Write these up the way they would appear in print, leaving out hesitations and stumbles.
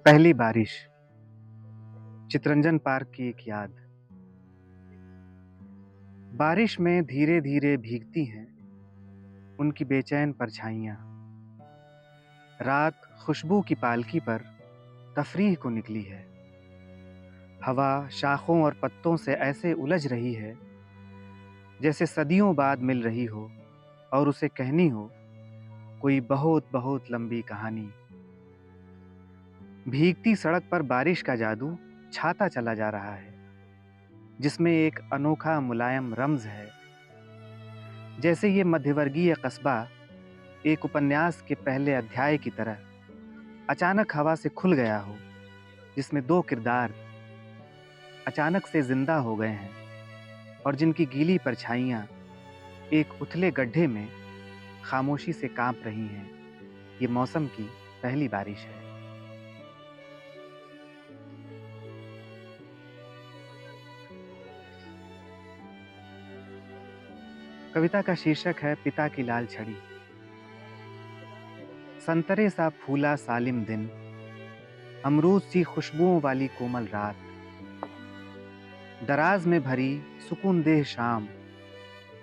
पहली बारिश। चितरंजन पार्क की एक याद। बारिश में धीरे धीरे भीगती हैं उनकी बेचैन परछाइयां। रात खुशबू की पालकी पर तफरीह को निकली है। हवा शाखों और पत्तों से ऐसे उलझ रही है जैसे सदियों बाद मिल रही हो और उसे कहनी हो कोई बहुत बहुत लंबी कहानी। भीगती सड़क पर बारिश का जादू छाता चला जा रहा है, जिसमें एक अनोखा मुलायम रम्ज है। जैसे ये मध्यवर्गीय कस्बा एक उपन्यास के पहले अध्याय की तरह अचानक हवा से खुल गया हो, जिसमें दो किरदार अचानक से जिंदा हो गए हैं और जिनकी गीली परछाइयां एक उथले गड्ढे में खामोशी से कांप रही हैं। ये मौसम की पहली बारिश है। कविता का शीर्षक है पिता की लाल छड़ी। संतरे सा फूला सालिम दिन, अमरूद सी खुशबुओं वाली कोमल रात, दराज में भरी सुकूनदेह शाम,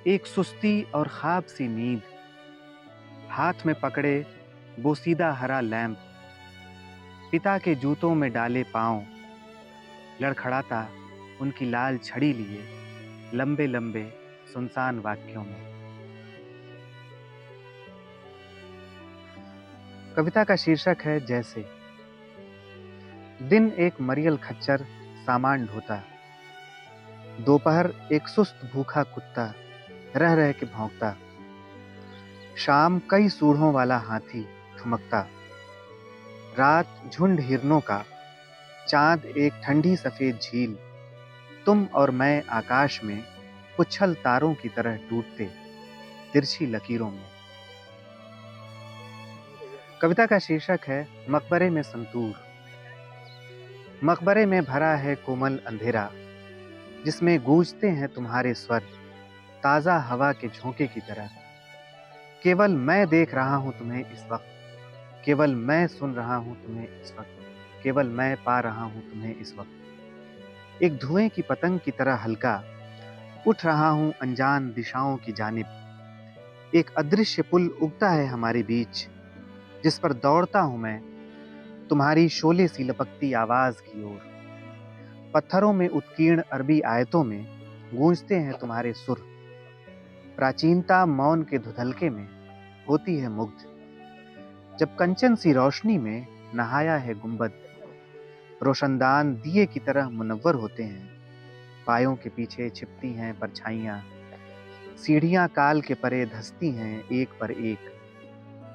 एक सुस्ती और ख्वाब सी नींद, हाथ में पकड़े बोसीदा हरा लैंप, पिता के जूतों में डाले पांव, लड़खड़ाता उनकी लाल छड़ी लिए लंबे लंबे सुनसान वाक्यों में। कविता का शीर्षक है जैसे। दिन एक मरियल खच्चर सामान ढोता, दोपहर एक सुस्त भूखा कुत्ता रह रह के भौंकता, शाम कई सूढ़ों वाला हाथी ठुमकता, रात झुंड हिरनों का, चांद एक ठंडी सफेद झील, तुम और मैं आकाश में उछल तारों की तरह टूटते तिरछी लकीरों में। कविता का शीर्षक है मकबरे में संतूर। मकबरे में भरा है कोमल अंधेरा, जिसमें गूंजते हैं तुम्हारे स्वर ताजा हवा के झोंके की तरह। केवल मैं देख रहा हूं तुम्हें इस वक्त, केवल मैं सुन रहा हूं तुम्हें इस वक्त, केवल मैं पा रहा हूं तुम्हें इस वक्त। एक धुएं की पतंग की तरह हल्का उठ रहा हूं अनजान दिशाओं की जानिब। एक अदृश्य पुल उगता है हमारे बीच, जिस पर दौड़ता हूं मैं तुम्हारी शोले सी लपकती आवाज की ओर। पत्थरों में उत्कीर्ण अरबी आयतों में गूंजते हैं तुम्हारे सुर। प्राचीनता मौन के धुधलके में होती है मुग्ध, जब कंचन सी रोशनी में नहाया है गुंबद। रोशनदान दिए की तरह मुनव्वर होते हैं, पायों के पीछे छिपती हैं परछाइयां। सीढ़ियां काल के परे धंसती हैं एक पर एक,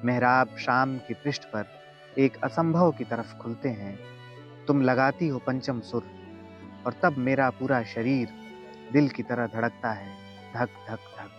मेहराब शाम के पृष्ठ पर एक असंभव की तरफ खुलते हैं। तुम लगाती हो पंचम सुर और तब मेरा पूरा शरीर दिल की तरह धड़कता है, धक धक धक।